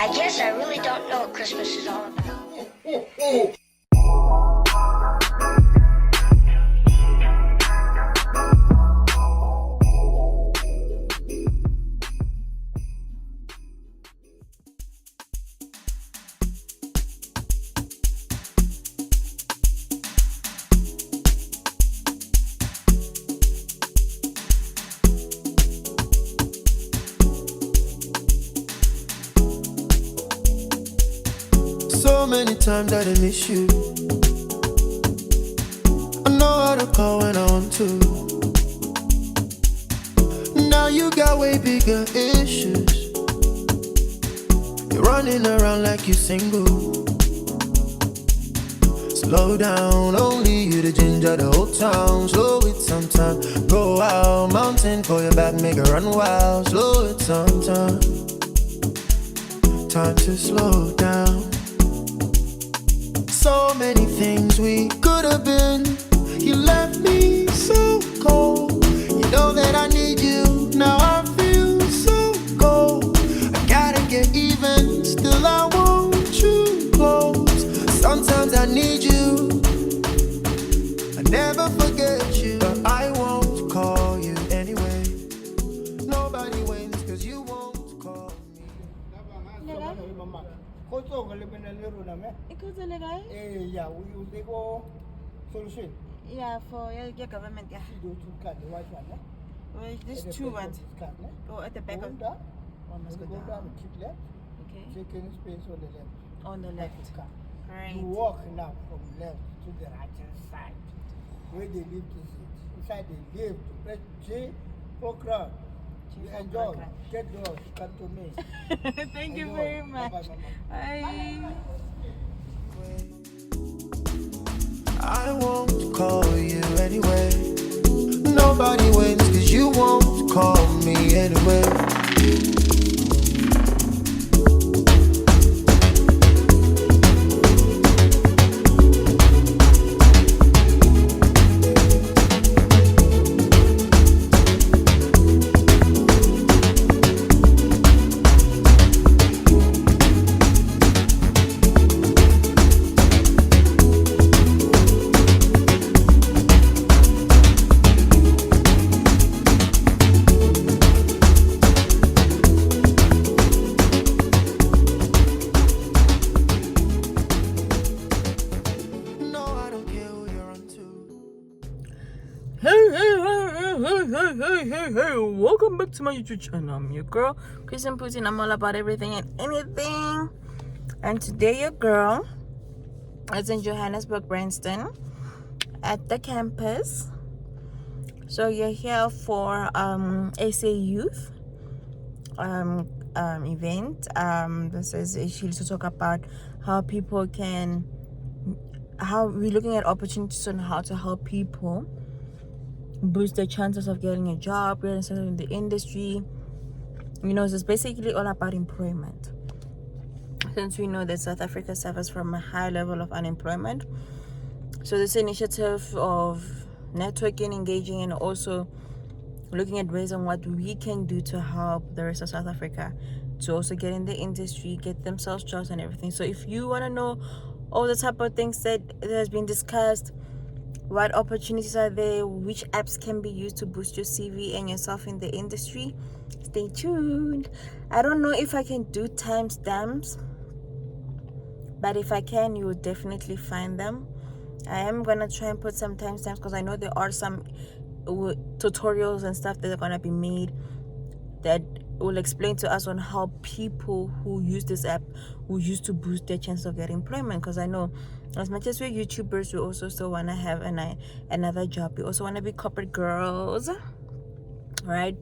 I guess I really don't know what Christmas is all about. So many times that I miss you. I know how to call when I want to. Now you got way bigger issues. You're running around like you're single. Slow down, only you the ginger the whole town. Slow it sometime. Go out, mountain for your back, make it run wild. Slow it sometime. Time to slow down. So many things we could have been. You left me so cold. You know that I need you. Now I feel so cold. I gotta get even. Still I want you close. Sometimes I need you. I never forget you. But I won't call you anyway. Nobody wins cause you won't call me. Yeah, we use the go solution. Yeah, for your government, yeah. Well, there's two ones. Oh, at the back of that. one must go Go down down. and keep left. Okay. Taking space on the left. On the left. Right. You walk now from left to the right hand side. Where they live to sit. Inside they live to press J for crowd. You enjoy. Get yours. Come to me. Thank you Enjoy. very much. Bye-bye, Bye. I won't call you anyway. Nobody wins cause you won't call me anyway. Hey, welcome back to my YouTube channel. I'm your girl, Christian Putin. I'm all about everything and anything. And today your girl is in Johannesburg, Branston, at the campus. So you're here for SA Youth event. This is actually to talk about how people can, how we're looking at opportunities on how to help people boost their chances of getting a job, getting started in the industry. You know, so it's basically all about employment. Since we know that South Africa suffers from a high level of unemployment, so this initiative of networking, engaging, and also looking at ways on what we can do to help the rest of South Africa to also get in the industry, get themselves jobs and everything. So if you want to know all the type of things that has been discussed, what opportunities are there, which apps can be used to boost your CV and yourself in the industry, stay tuned. I don't know if I can do timestamps, but if I can, you will definitely find them. I am gonna try and put some timestamps because I know there are some tutorials and stuff that are gonna be made that will explain to us on how people who use this app will use to boost their chance of getting employment. Because I know as much as we're YouTubers, we also still want to have another job. We also want to be corporate girls, right?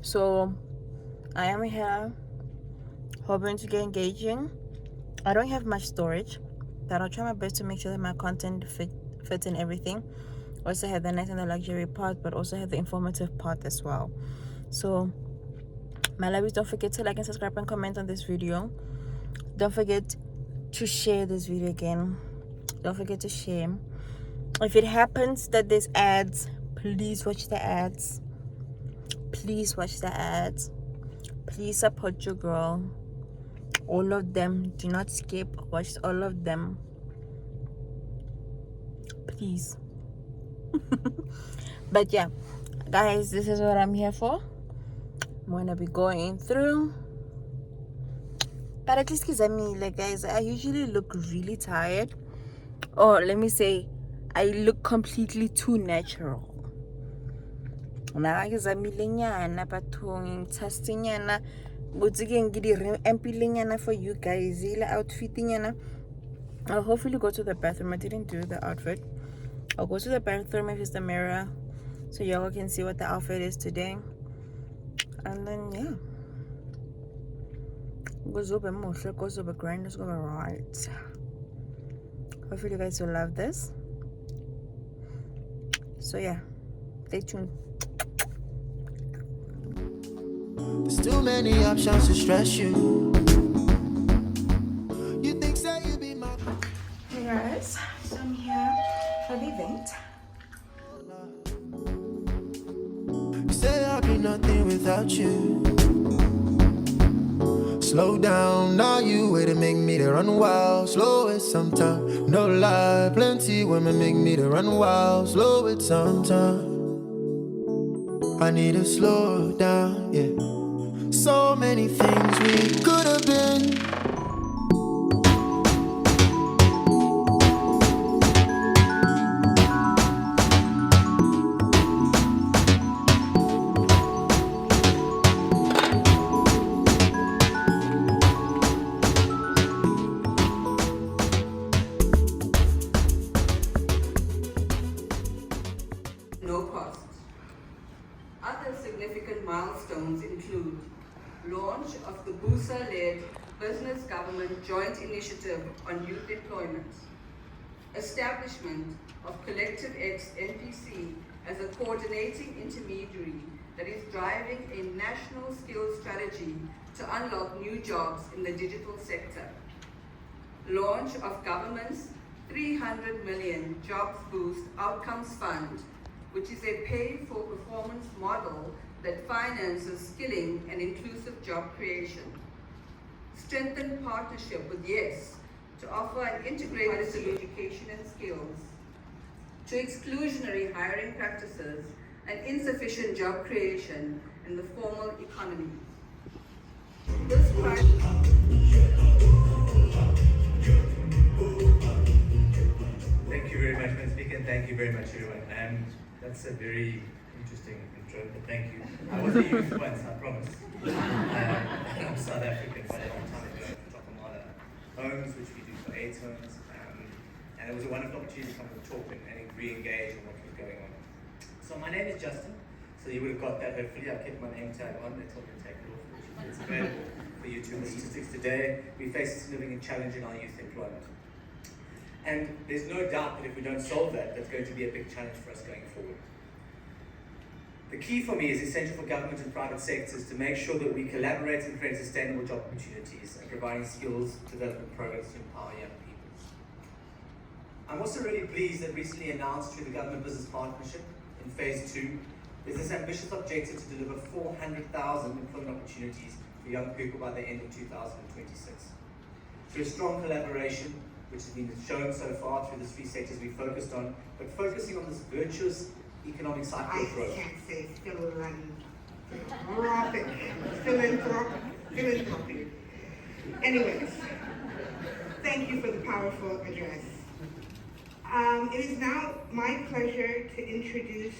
So I am here hoping to get engaging. I don't have much storage, but I'll try my best to make sure that my content fits in everything. Also have the nice and the luxury part, but also have the informative part as well. So my lovies, don't forget to like and subscribe and comment on this video. Don't forget to share this video again. Don't forget to share. If it happens that there's ads, please watch the ads. Please watch the ads. Please support your girl. all of them. Do not skip, watch all of them, please. But yeah, guys, this is what I'm here for. I'm gonna be going through, but at least guys, I usually look really tired, or let me say I look completely too natural. Now ngizamilenyana bathong ngithastinyana ukuthi ke ngidi empilinyana for you guys ile outfitinyana. I'll hopefully go to the bathroom. I didn't do the outfit. I'll go to the bathroom if it's the mirror so y'all can see what the outfit is today. And then yeah, goes over muhle, goes over grand, goes over right. Hopefully you guys will love this. So yeah, stay tuned. There's too many options to stress you. You think say you be my. Hey guys, so I'm here for the event. You say I'll be nothing without you. Slow down, now you way to make me to run wild. Slow it sometime, no lie. Plenty women make me to run wild. Slow it sometime. I need to slow down, yeah. So many things we could have been. No cost. Other significant milestones include launch of the BUSA-led Business Government Joint Initiative on Youth Employment, establishment of Collective X NPC as a coordinating intermediary that is driving a national skills strategy to unlock new jobs in the digital sector, launch of government's 300 million Jobs Boost Outcomes Fund, which is a pay-for-performance model that finances skilling and inclusive job creation. Strengthened partnership with YES to offer an integrated education and skills. To exclusionary hiring practices and insufficient job creation in the formal economy. This Thank you very much, Mr. Speaker, and thank you very much, everyone. That's a very interesting intro, but thank you. I was a youth once, I promise. I'm South African, but a long time ago, from Guatemala homes, which we do for AIDS homes. And it was a wonderful opportunity to come and talk and re-engage on what was going on. So my name is Justin, so you would have got that. Hopefully I kept my name tag on, they told me to take it off, which is available for you to statistics today. We face a significant challenge in our youth employment. And there's no doubt that if we don't solve that, that's going to be a big challenge for us going forward. The key for me is essential for government and private sectors to make sure that we collaborate and create sustainable job opportunities and providing skills development programs to empower young people. I'm also really pleased that recently announced through the Government Business Partnership in Phase 2 is this ambitious objective to deliver 400,000 employment opportunities for young people by the end of 2026. Through a strong collaboration, which has been shown so far through the three sectors we focused on, but focusing on this virtuous economic cycle of growth. I can't say philanthropic. Anyways, thank you for the powerful address. It is now my pleasure to introduce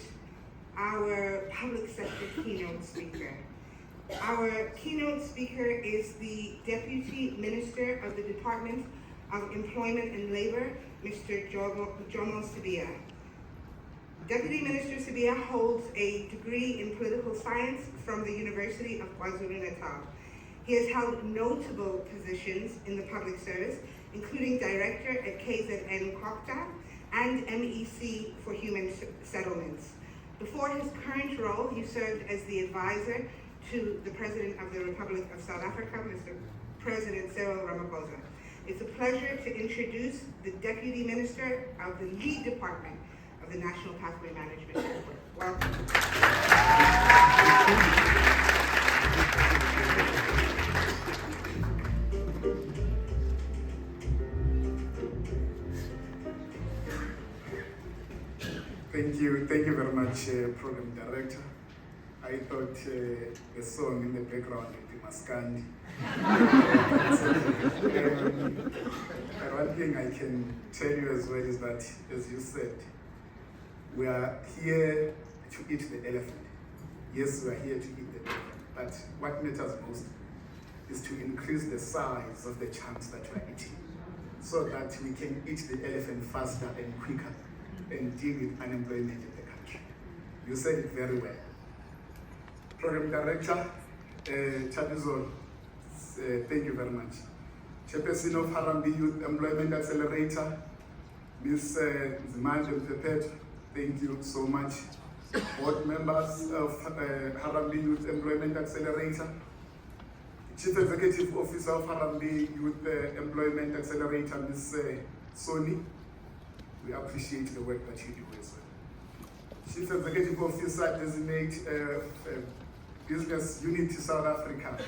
our public sector keynote speaker. Our keynote speaker is the Deputy Minister of the Department of Employment and Labor, Mr. Jomo Sibia. Deputy Minister Sibia holds a degree in political science from the University of KwaZulu-Natal. He has held notable positions in the public service, including Director at KZN Kokta and MEC for Human Settlements. Before his current role, he served as the advisor to the President of the Republic of South Africa, Mr. President Cyril Ramaphosa. It's a pleasure to introduce the Deputy Minister of the lead department of the National Pathway Management Network. Welcome. Thank you very much, Program Director. I thought the song in the background would be Maskandi. And one thing I can tell you as well is that, as you said, we are here to eat the elephant. Yes, we are here to eat the elephant, but what matters most is to increase the size of the chunks that we are eating, so that we can eat the elephant faster and quicker and deal with unemployment in the country. You said it very well. Program Director, Chabizol, thank you very much. Chairperson of Harambee Youth Employment Accelerator, Ms. Zimande Pepet, thank you so much. Board members of Harambee Youth Employment Accelerator, Chief Executive Officer of Harambee Youth Employment Accelerator, Ms. Soni, we appreciate the work that you do as well. Chief Executive Officer Designate Business Unit South Africa,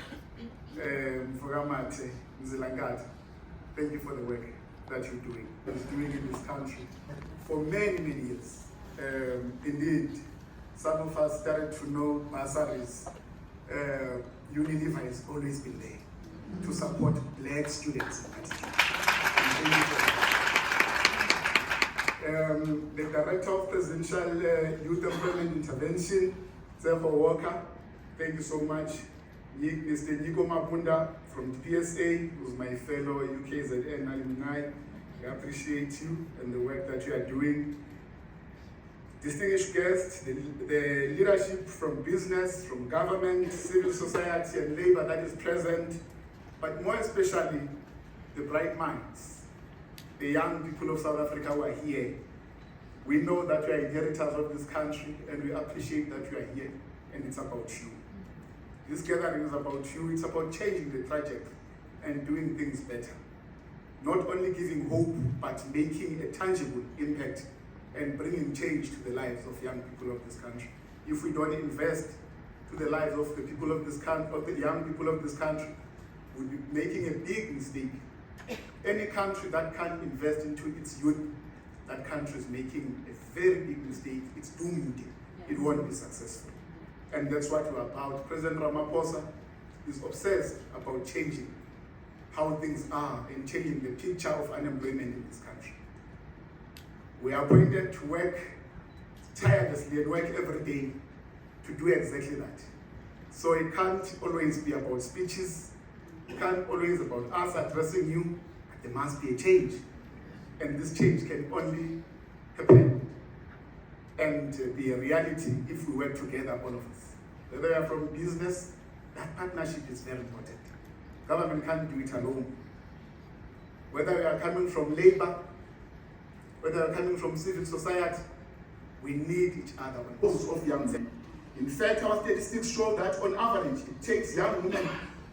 Mfogamate Mzilangati, thank you for the work that you're doing. He's doing in this country for many, many years. Indeed, some of us started to know bursaries. Unilever has always been there to support black students in particular. The Director of Presidential Youth Employment Intervention, Zephyr Walker, thank you so much. Mr. Nico Mapunda from PSA, who's my fellow UKZN alumni, I appreciate you and the work that you are doing. Distinguished guests, the leadership from business, from government, civil society and labor that is present, but more especially the bright minds, the young people of South Africa who are here. We know that you are inheritors of this country and we appreciate that you are here, and it's about you. This gathering is about you, it's about changing the trajectory and doing things better. Not only giving hope, but making a tangible impact and bringing change to the lives of young people of this country. If we don't invest to the lives of the people of this country, of the young people of this country, we'll be making a big mistake. Any country that can't invest into its youth, that country is making a very big mistake. It's doomed. It won't be successful. And that's what we're about. President Ramaphosa is obsessed about changing how things are and changing the picture of unemployment in this country. We are appointed to work tirelessly and work every day to do exactly that. So it can't always be about speeches, it can't always be about us addressing you, but there must be a change. And this change can only happen and be a reality if we work together, all of us. Whether you are from business, that partnership is very important. Government can't do it alone. Whether you are coming from labor, whether you're coming from civil society, we need each other. Of young men. In fact, our statistics show that on average, it takes young women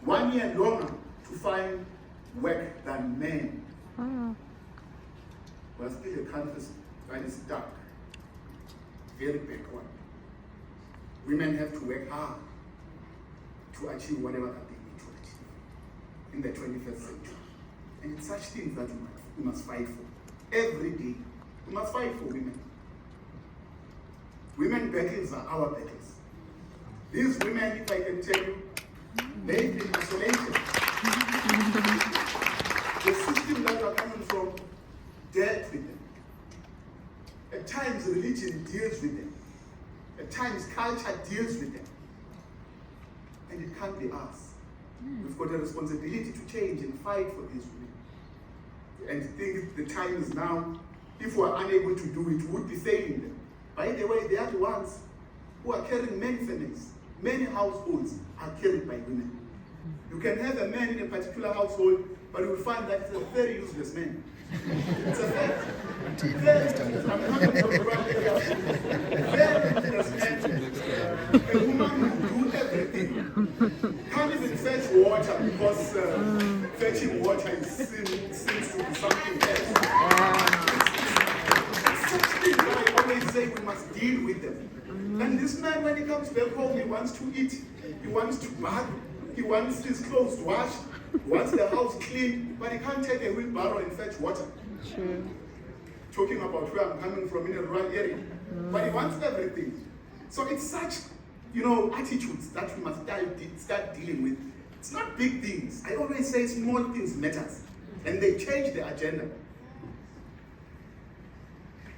1 year longer to find work than men. We're still a country that is stuck, very backward. Women have to work hard to achieve whatever that they need to achieve in the 21st century. And it's such things that we must fight for. Every day, we must fight for women. Women battles are our battles. These women, if I can tell you, they've been isolated. The system that are coming from dealt with them. At times, religion deals with them. At times, culture deals with them. And it can't be us. We've got a responsibility to change and fight for these women. And I think the time is now. If we are unable to do it, we would be failing them. By the way, they are the ones who are carrying many families. Many households are carried by women. You can have a man in a particular household, but you will find that it's a very useless man. It's a fact. Very useless. I'm coming from the right area. Very useless man. A woman who will do everything. Can't even fetch water because fetching water seems to be something else. It's such things that I always say we must deal with them. And this man, when he comes back home, he wants to eat, he wants to bath, he wants his clothes washed, he wants the house clean, but he can't take a wheelbarrow and fetch water. True. talking about where I'm coming from in a rural area. But he wants everything. So it's such, attitudes that we must start dealing with. It's not big things. I always say small things matters. And they change the agenda.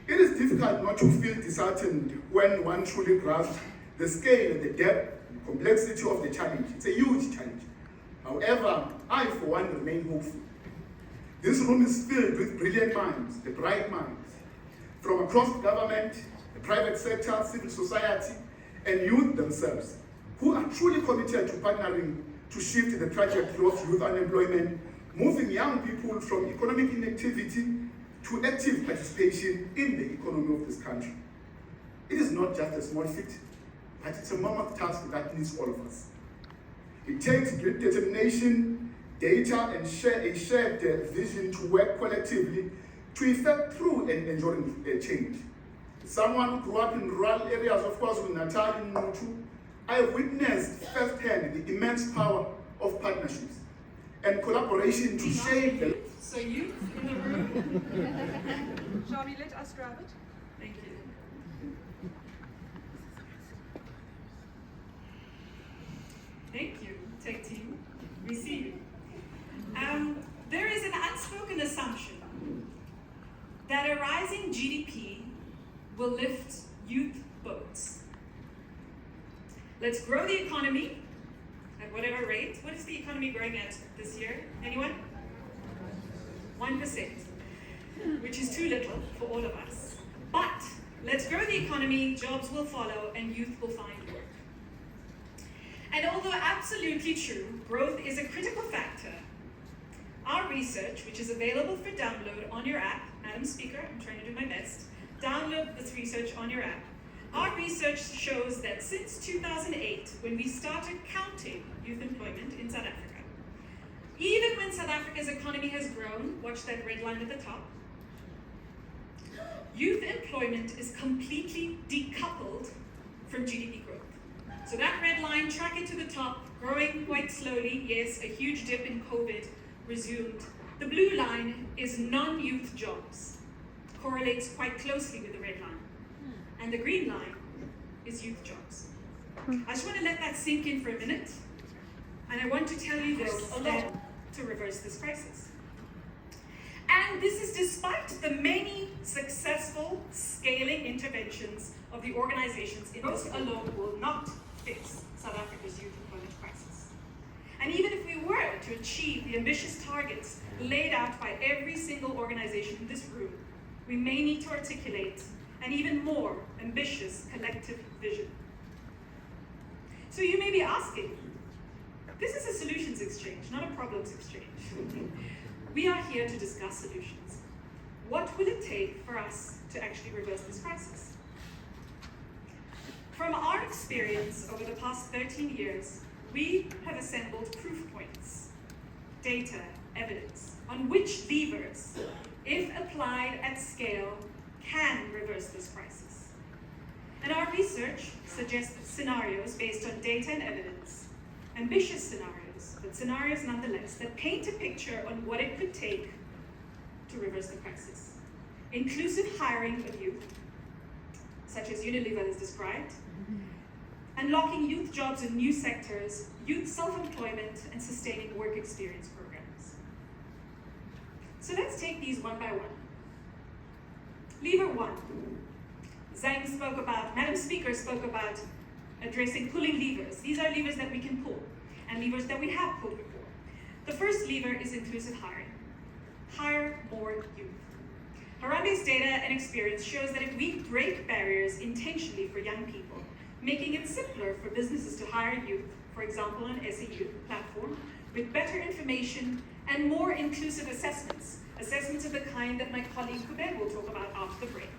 It is difficult not to feel disheartened when one truly grasps the scale, the depth, the complexity of the challenge. It's a huge challenge. However, I, for one, remain hopeful. This room is filled with brilliant minds, the bright minds, from across the government, the private sector, civil society, and youth themselves, who are truly committed to partnering to shift the trajectory of youth unemployment, moving young people from economic inactivity to active participation in the economy of this country. It is not just a small feat, but it's a mammoth task that needs all of us. It takes great determination, data, and a shared vision to work collectively to effect true and enduring change. Someone who grew up in rural areas, of course, with Natal and Mutu, I have witnessed firsthand the immense power of partnerships and collaboration to shape the... So youth in the room. Shall we let us grab it? Thank you. Thank you, tech team. Receive. There is an unspoken assumption that a rising GDP will lift youth boats. Let's grow the economy at whatever rate. What is the economy growing at this year? Anyone? 1%, which is too little for all of us. But let's grow the economy, jobs will follow, and youth will find work. And although absolutely true, growth is a critical factor, our research, which is available for download on your app, Madam Speaker, I'm trying to do my best, download this research on your app. Our research shows that since 2008, when we started counting youth employment in South Africa, even when South Africa's economy has grown, watch that red line at the top, youth employment is completely decoupled from GDP growth. So that red line, track it to the top, growing quite slowly. Yes, a huge dip in COVID resumed. The blue line is non-youth jobs, correlates quite closely with the red line. And the green line is youth jobs. I just want to let that sink in for a minute. And I want to tell you this alone to reverse this crisis. And this is despite the many successful scaling interventions of the organizations. This alone will not fix South Africa's youth employment crisis. And even if we were to achieve the ambitious targets laid out by every single organization in this room, we may need to articulate an even more ambitious collective vision. So you may be asking, this is a solutions exchange, not a problems exchange. We are here to discuss solutions. What will it take for us to actually reverse this crisis? From our experience over the past 13 years, we have assembled proof points, data, evidence, on which levers, if applied at scale, can reverse this crisis. And our research suggests scenarios based on data and evidence, ambitious scenarios, but scenarios nonetheless, that paint a picture on what it could take to reverse the crisis. Inclusive hiring of youth, such as Unilever has described, unlocking youth jobs in new sectors, youth self-employment, and sustaining work experience programs. So let's take these one by one. Lever one. Zhang spoke about, Madam Speaker spoke about addressing pulling levers. These are levers that we can pull, and levers that we have pulled before. The first lever is inclusive hiring. Hire more youth. Harambe's data and experience shows that if we break barriers intentionally for young people, making it simpler for businesses to hire youth, for example, an SAU platform, with better information and more inclusive assessments of the kind that my colleague Kuben will talk about after the break.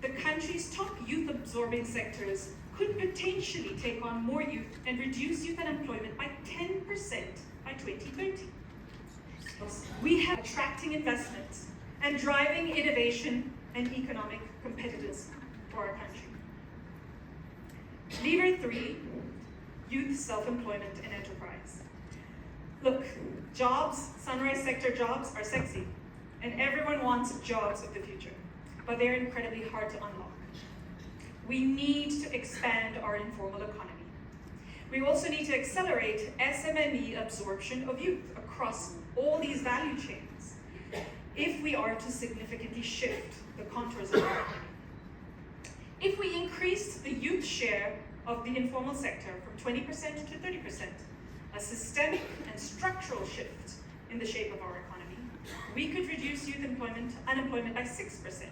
The country's top youth-absorbing sectors could potentially take on more youth and reduce youth unemployment by 10% by 2030. We have attracting investment and driving innovation and economic competitiveness for our country. Lever 3, youth self-employment and enterprise. Look, jobs, sunrise sector jobs are sexy and everyone wants jobs of the future, but they're incredibly hard to unlock. We need to expand our informal economy. We also need to accelerate SMME absorption of youth across all these value chains if we are to significantly shift the contours of our economy. If we increase the youth share of the informal sector from 20% to 30%, a systemic and structural shift in the shape of our economy, we could reduce youth unemployment by 6%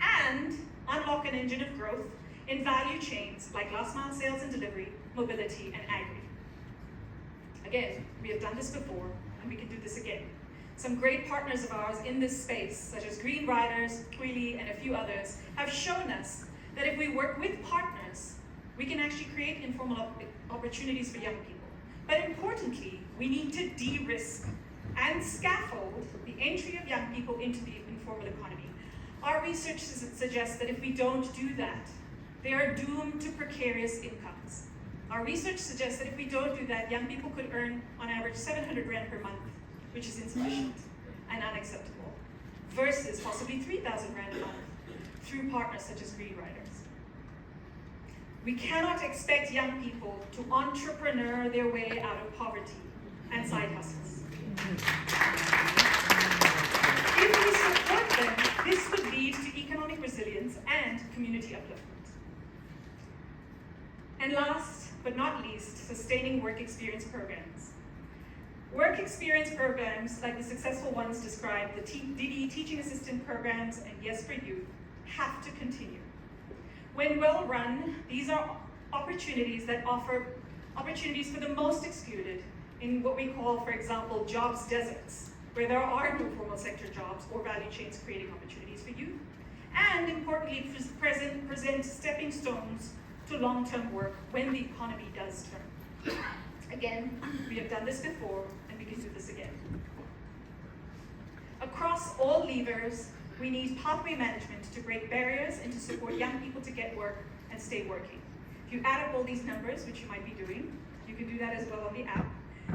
and unlock an engine of growth in value chains like last mile sales and delivery, mobility, and agri. Again, we have done this before, and we can do this again. Some great partners of ours in this space, such as Green Riders, Twilly, and a few others, have shown us that if we work with partners, we can actually create informal opportunities for young people. But importantly, we need to de-risk and scaffold the entry of young people into the informal economy. Our research suggests that if we don't do that, they are doomed to precarious incomes. Our research suggests that if we don't do that, young people could earn on average 700 Rand per month, which is insufficient and unacceptable, versus possibly 3,000 Rand a month through partners such as Green Riders. We cannot expect young people to entrepreneur their way out of poverty and side hustles. If we support them, this would lead to economic resilience and community upliftment. And last but not least, sustaining work experience programs. Work experience programs, like the successful ones described, the DD teaching assistant programs and Yes for Youth, have to continue. When well run, these are opportunities that offer opportunities for the most excluded in what we call, for example, jobs deserts, where there are no formal sector jobs or value chains creating opportunities for youth, and importantly, present stepping stones to long-term work when the economy does turn. Again, we have done this before, and we can do this again. Across all levers, we need pathway management to break barriers and to support young people to get work and stay working. If you add up all these numbers, which you might be doing, you can do that as well on the app.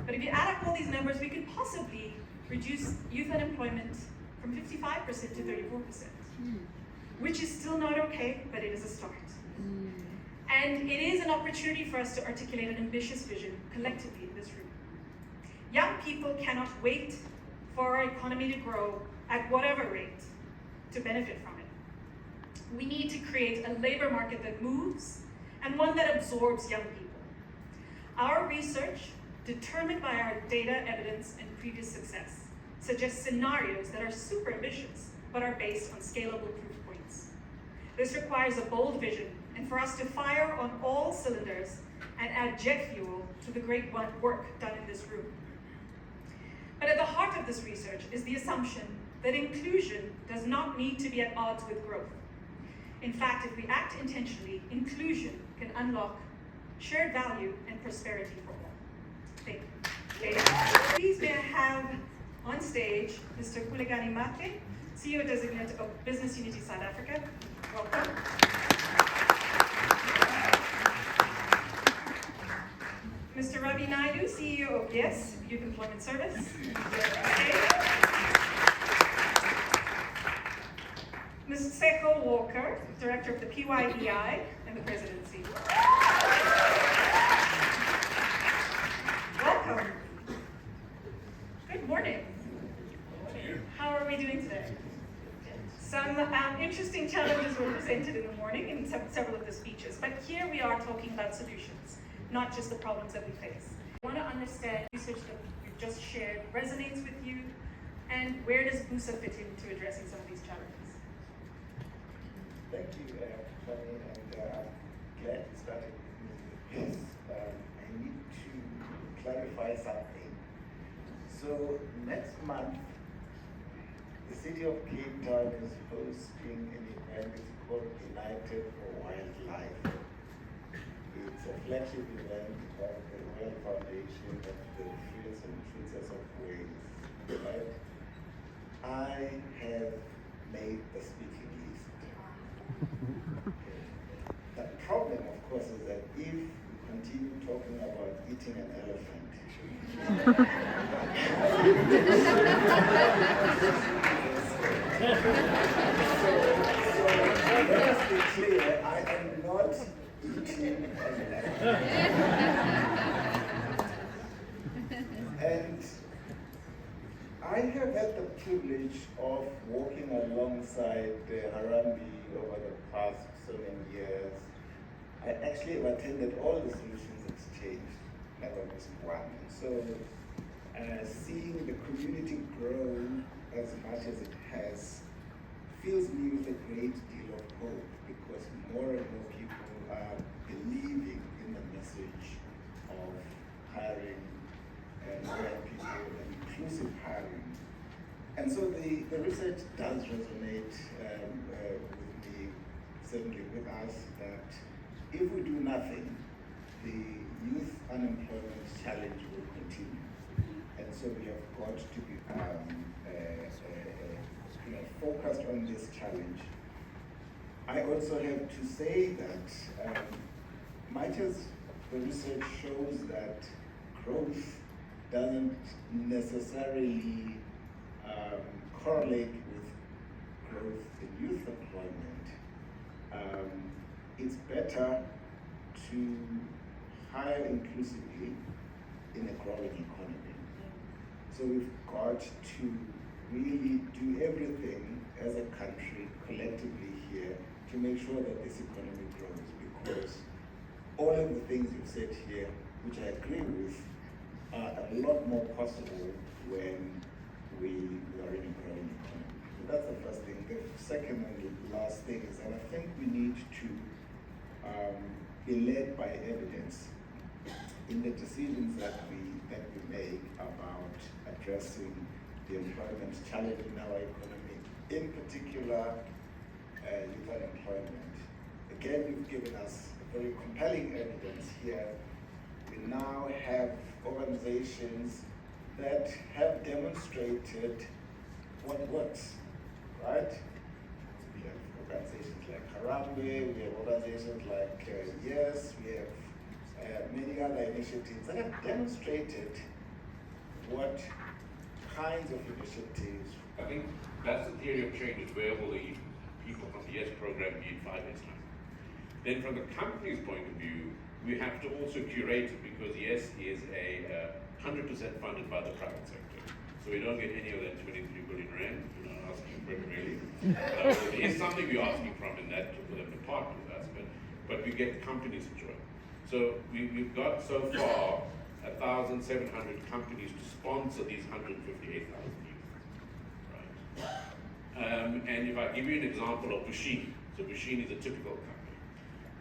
But if you add up all these numbers, we could possibly reduce youth unemployment from 55% to 34%, which is still not okay, but it is a start. And it is an opportunity for us to articulate an ambitious vision collectively in this room. Young people cannot wait for our economy to grow at whatever rate to benefit from it. We need to create a labor market that moves and one that absorbs young people. Our research, determined by our data, evidence, and previous success, suggests scenarios that are super ambitious, but are based on scalable proof points. This requires a bold vision, and for us to fire on all cylinders and add jet fuel to the great work done in this room. But at the heart of this research is the assumption that inclusion does not need to be at odds with growth. In fact, if we act intentionally, inclusion can unlock shared value and prosperity for all. Thank you. Please may I have on stage Mr. Kulegani Mate, CEO Designate of Business Unity South Africa. Welcome. Mr. Ravi Naidu, CEO of Yes, Youth Employment Service. Ms. Seko Walker, Director of the PYEI and the Presidency. Welcome. Good morning. How are we doing today? Some interesting challenges were presented in the morning in several of the speeches, but here we are talking about solutions, not just the problems that we face. I want to understand research that you've just shared resonates with you, and where does BUSA fit into addressing some of these challenges? Thank you, Tony, and I'm glad you started with this. I need to clarify something. So next month, the city of Cape Town is hosting an event. It's called United for Wildlife. It's a flagship event of the Royal Foundation of the Prince and Princess of Wales. Right? I have made the speaking list. The problem, of course, is that if we continue talking about eating an elephant, let us be clear, I am not eating and I have had the privilege of walking alongside Harambe over the past so many years. I actually have attended all the solutions exchange, never missed one. So seeing the community grow as much as it has fills me with a great deal of hope, because more and more people are believing in the message of hiring young people and inclusive hiring. And so the research does resonate with me, certainly with us, that if we do nothing, the youth unemployment challenge will continue. And so we have got to be focused on this challenge. I also have to say that much as the research shows that growth doesn't necessarily correlate with growth in youth employment, it's better to hire inclusively in a growing economy. So we've got to really do everything as a country collectively here to make sure that this economy grows, because all of the things you've said here, which I agree with, are a lot more possible when we are in a growing economy. So that's the first thing. The second and the last thing is that I think we need to be led by evidence in the decisions that we make about addressing the employment challenge in our economy, in particular youth unemployment. Again, you've given us very compelling evidence here. We now have organizations that have demonstrated what works, right? We have organizations like Harambe, we have organizations like Yes, we have many other initiatives that have demonstrated what kinds of initiatives. I think that's the theory of change, is where will the people from the Yes program be in 5 years' time. Then from the company's point of view, we have to also curate it, because Yes is a 100% funded by the private sector. So we don't get any of that 23 billion rand. We're not asking for it really. It is something we're asking from in that for them to partner with us, but we get the companies to join. So we've got so far 1,700 companies to sponsor these 158,000 youth. Right? And if I give you an example of Bushini, so Bushini is a typical company.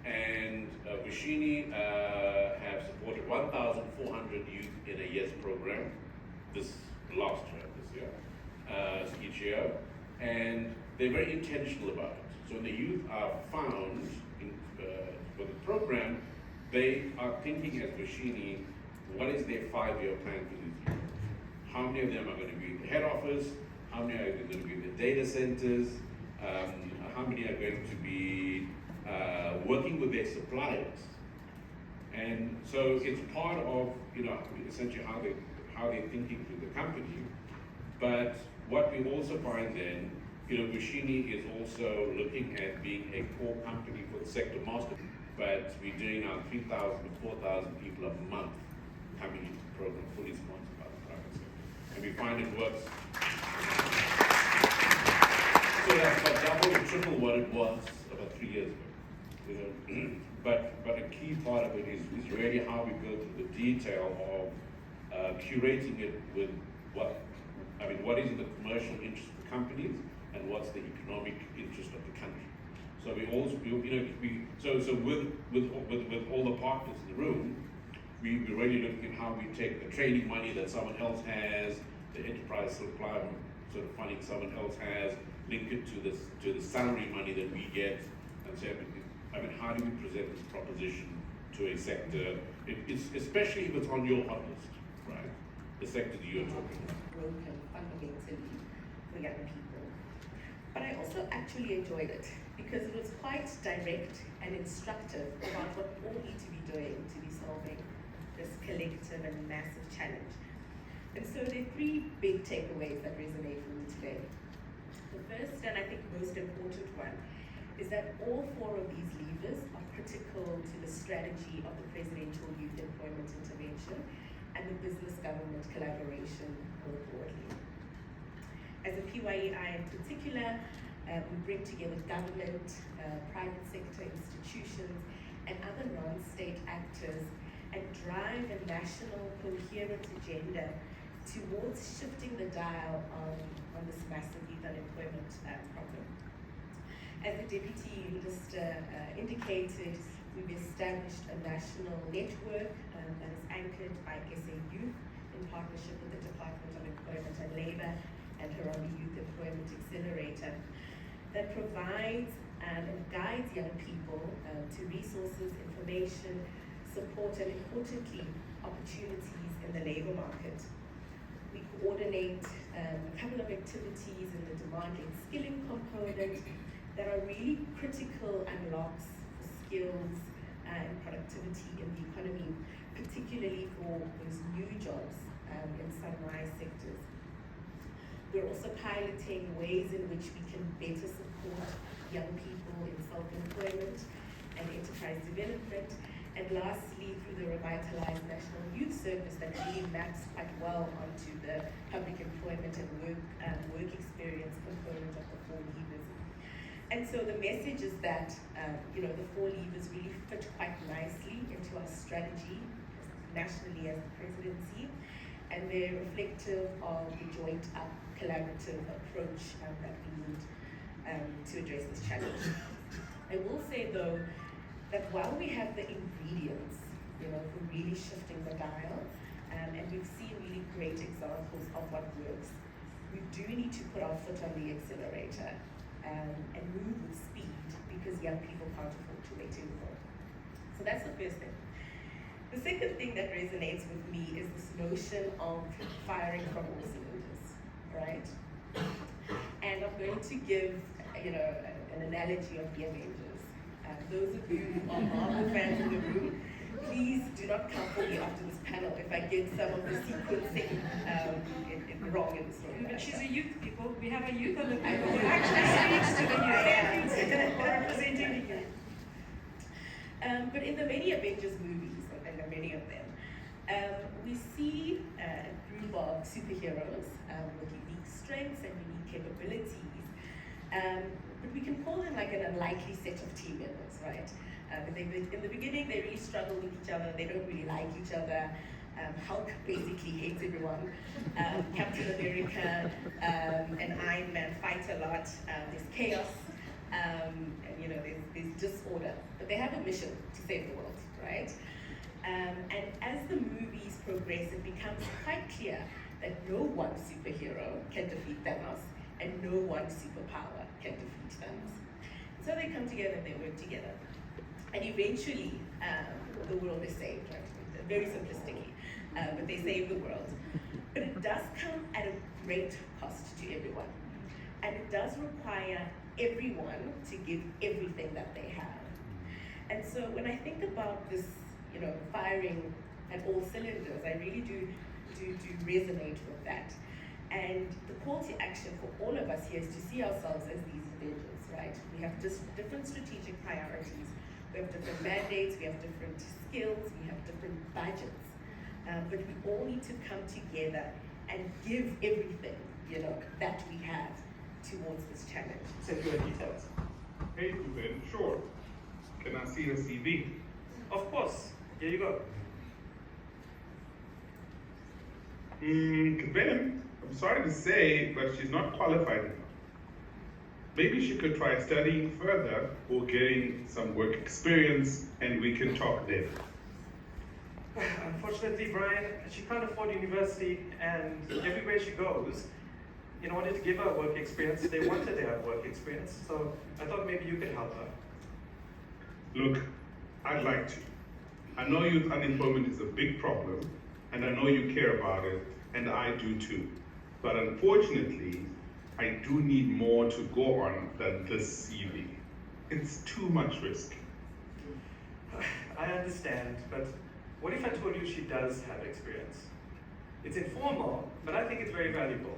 And Bushini have supported 1,400 youth in a Yes program this year, each year. And they're very intentional about it. So when the youth are found for the program, they are thinking as Bushini, what is their 5-year plan for these youth? How many of them are going to be in the head office? How many are going to be in the data centers? How many are going to be working with their suppliers? And so it's part of, essentially how they're thinking through the company. But what we also find then, Bushini is also looking at being a core company for the sector master. But we're doing now 3,000 to 4,000 people a month coming into the program, fully sponsored by the private sector. And we find it works. So that's about double or triple what it was about 3 years ago. But a key part of it is really how we go through the detail of curating it with what is in the commercial interest of the companies and what's the economic interest of the country. So we also, so with all the partners in the room, we're really looking at how we take the training money that someone else has, the enterprise supply sort of funding someone else has, link it to the salary money that we get, and say, how do we present this proposition to a sector, especially if it's on your hot list, right? The sector that you're talking about. Broken fundamentally for young people. But I also actually enjoyed it because it was quite direct and instructive about what we all need to be doing to be solving this collective and massive challenge. And so there are 3 big takeaways that resonate with me today. The first, and I think most important one, is that all 4 of these levers are critical to the strategy of the Presidential Youth Employment Intervention and the business-government collaboration more broadly. As a PYEI in particular, we bring together government, private sector institutions, and other non-state actors and drive a national coherent agenda towards shifting the dial on this massive youth unemployment problem. As the Deputy Minister indicated, we've established a national network that is anchored by SA Youth in partnership with the Department of Employment and Labour and Harambee Youth Employment Accelerator that provides and guides young people to resources, information, support, and importantly, opportunities in the labour market. We coordinate a couple of activities in the demanding skilling component that are really critical unlocks for skills and productivity in the economy, particularly for those new jobs in sunrise sectors. We're also piloting ways in which we can better support young people in self-employment and enterprise development. And lastly, through the revitalized National Youth Service that really maps quite well onto the public employment and work experience component of the 4 levers. And so the message is that the 4 levers really fit quite nicely into our strategy nationally as the presidency, and they're reflective of the joint up collaborative approach that we need to address this challenge. I will say though, that while we have the ingredients, for really shifting the dial, and we've seen really great examples of what works, we do need to put our foot on the accelerator and move with speed because young people can't afford to wait anymore. So that's the first thing. The second thing that resonates with me is this notion of firing from all cylinders, right? And I'm going to give, an analogy of the Avengers. Those of you who are Marvel fans in the room, please do not come for me after this panel if I get some of the sequencing wrong in the story. But she's a youth, people. We have a youth on the panel who actually speaks to the youth. They're representing the youth. But in the many Avengers movies, and there are many of them, we see a group of superheroes with unique strengths and unique capabilities. But we can call them like an unlikely set of team members, right? In the beginning, they really struggle with each other. They don't really like each other. Hulk basically hates everyone. Captain America and Iron Man fight a lot. There's chaos, and there's disorder. But they have a mission to save the world, right? And as the movies progress, it becomes quite clear that no one superhero can defeat Thanos, and no one superpower can defeat Thanos. So they come together and they work together. And eventually, the world is saved, right? Very simplistically, but they save the world. But it does come at a great cost to everyone. And it does require everyone to give everything that they have. And so when I think about this, firing at all cylinders, I really do resonate with that. And the call to action for all of us here is to see ourselves as these Avengers, right? We have just different strategic priorities. We have different mandates, we have different skills, we have different budgets. But we all need to come together and give everything, that we have towards this challenge. Send you the details. Hey, Ruben, sure. Can I see your CV? Of course. Here you go. Kevin, I'm sorry to say, but she's not qualified enough. Maybe she could try studying further or getting some work experience, and we can talk then. Unfortunately, Brian, she can't afford university, and everywhere she goes, in order to give her work experience, they want her to have work experience. So I thought maybe you could help her. Look, I'd like to. I know youth unemployment is a big problem, and I know you care about it, and I do too. But unfortunately, I do need more to go on than this CV. It's too much risk. I understand, but what if I told you she does have experience? It's informal, but I think it's very valuable.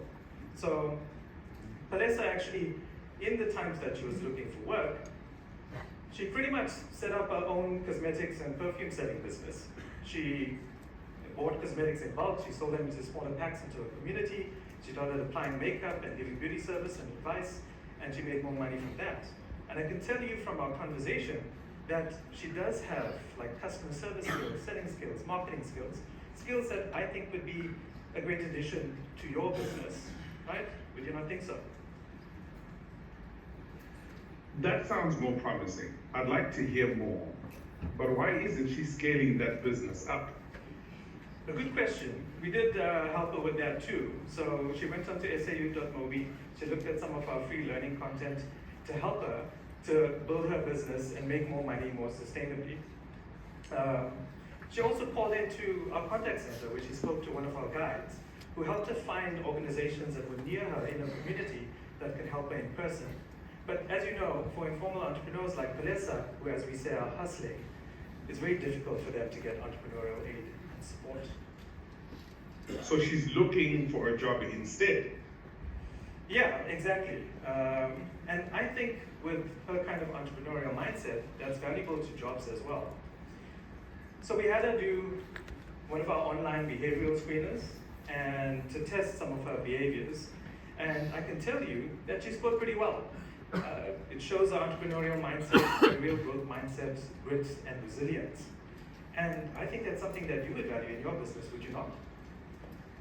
So Palesa actually, in the times that she was looking for work, she pretty much set up her own cosmetics and perfume selling business. She bought cosmetics in bulk, she sold them into smaller packs into her community, she started applying makeup and giving beauty service and advice, and she made more money from that. And I can tell you from our conversation that she does have like customer service skills, selling skills, marketing skills, skills that I think would be a great addition to your business, right? Would you not think so? That sounds more promising. I'd like to hear more. But why isn't she scaling that business up? A good question. We did help her with that too. So she went onto sau.mobi, she looked at some of our free learning content to help her to build her business and make more money more sustainably. She also called into our contact center, where she spoke to one of our guides, who helped her find organizations that were near her in her community that can help her in person. But as you know, for informal entrepreneurs like Palesa, who as we say are hustling, it's very difficult for them to get entrepreneurial aid and support. So she's looking for a job instead. Yeah, exactly. And I think with her kind of entrepreneurial mindset, that's valuable to jobs as well. So we had her do one of our online behavioral screeners and to test some of her behaviors. And I can tell you that she scored pretty well. It shows her entrepreneurial mindset, a real growth mindset, grit, and resilience. And I think that's something that you would value in your business, would you not?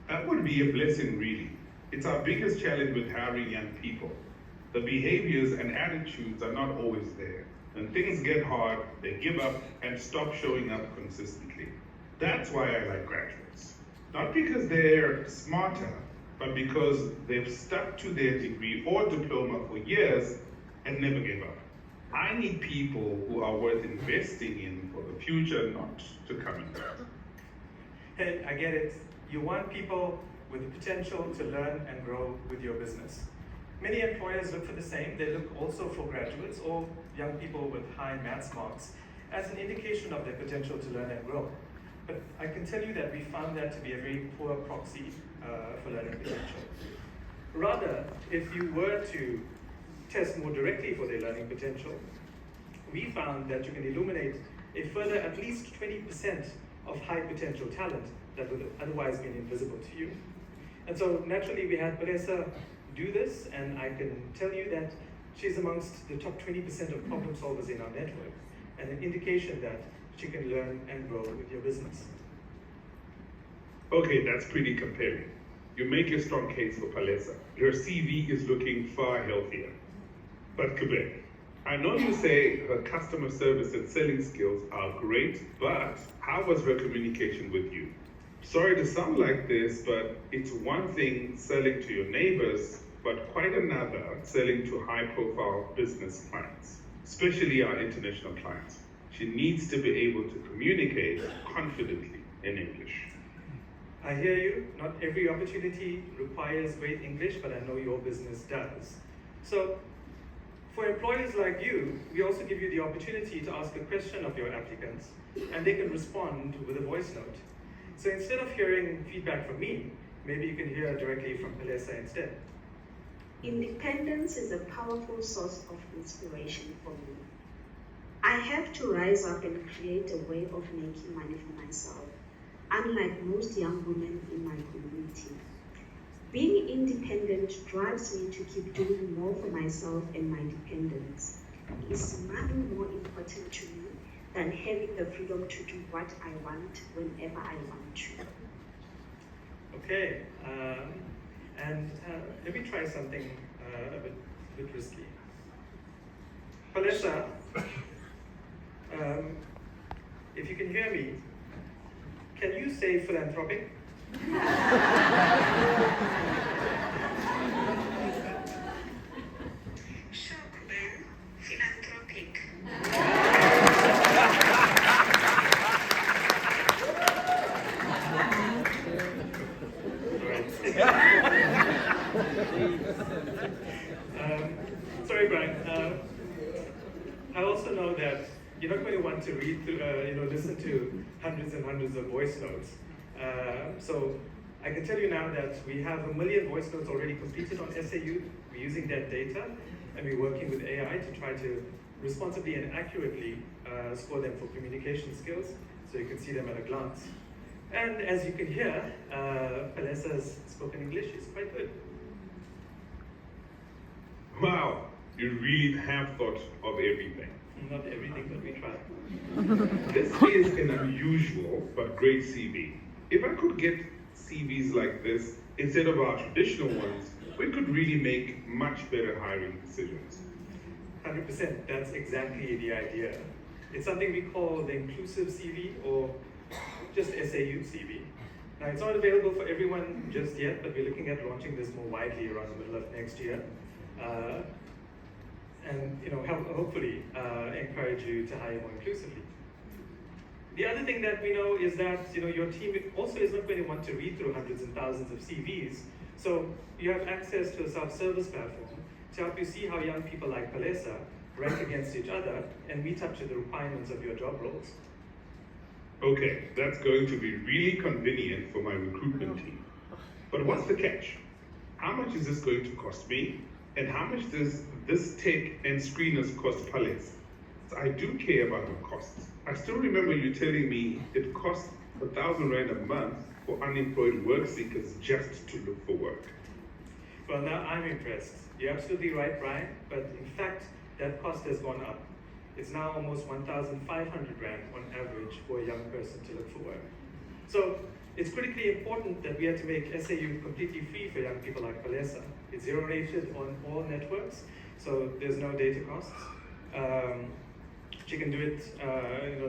That would be a blessing, really. It's our biggest challenge with hiring young people. The behaviors and attitudes are not always there. When things get hard, they give up and stop showing up consistently. That's why I like graduates. Not because they're smarter, but because they've stuck to their degree or diploma for years and never gave up. I need people who are worth investing in for the future, not to come and go. Hey, I get it. You want people with the potential to learn and grow with your business. Many employers look for the same. They look also for graduates or young people with high maths marks as an indication of their potential to learn and grow. But I can tell you that we found that to be a very poor proxy for learning potential. Rather, if you were to test more directly for their learning potential, we found that you can illuminate a further at least 20% of high potential talent that would have otherwise been invisible to you. And so naturally we had Palesa do this, and I can tell you that she's amongst the top 20% of problem solvers in our network, and an indication that she can learn and grow with your business. Okay, that's pretty compelling. You make a strong case for Palesa. Her CV is looking far healthier. But Quebec, I know you say her customer service and selling skills are great, but how was her communication with you? Sorry to sound like this, but it's one thing selling to your neighbors, but quite another selling to high-profile business clients, especially our international clients. She needs to be able to communicate confidently in English. I hear you. Not every opportunity requires great English, but I know your business does. So, for employers like you, we also give you the opportunity to ask a question of your applicants, and they can respond with a voice note. So instead of hearing feedback from me, maybe you can hear directly from Palesa instead. Independence is a powerful source of inspiration for me. I have to rise up and create a way of making money for myself, unlike most young women in my community. Being independent drives me to keep doing more for myself and my dependents. Is money more important to me than having the freedom to do what I want whenever I want to? Okay, and let me try something a bit risky. Palesa, if you can hear me, can you say philanthropic? Philanthropic. Sorry, Brian. I also know that you're not going to want to read through, listen to hundreds and hundreds of voice notes. So I can tell you now that we have 1 million voice notes already completed on SAU. We're using that data, and we're working with AI to try to responsibly and accurately score them for communication skills, so you can see them at a glance. And as you can hear, Palesa's spoken English is quite good. Wow, you really have thought of everything. Not everything, but we try. This is an unusual but great CV. If I could get CVs like this instead of our traditional ones, we could really make much better hiring decisions. 100%, that's exactly the idea. It's something we call the inclusive CV or just SAU CV. Now, it's not available for everyone just yet, but we're looking at launching this more widely around the middle of next year. And hopefully encourage you to hire more inclusively. The other thing that we know is that your team also is not going to want to read through hundreds and thousands of CVs, so you have access to a self-service platform to help you see how young people like Palesa rank against each other and meet up to the requirements of your job roles. Okay, that's going to be really convenient for my recruitment team. But what's the catch? How much is this going to cost me? And how much does this tech and screeners cost Palesa? I do care about the costs. I still remember you telling me it costs 1,000 Rand a month for unemployed work seekers just to look for work. Well, now I'm impressed. You're absolutely right, Brian, but in fact, that cost has gone up. It's now almost 1,500 Rand on average for a young person to look for work. So it's critically important that we had to make SAU completely free for young people like Palesa. It's zero-rated on all networks, so there's no data costs. She can do it,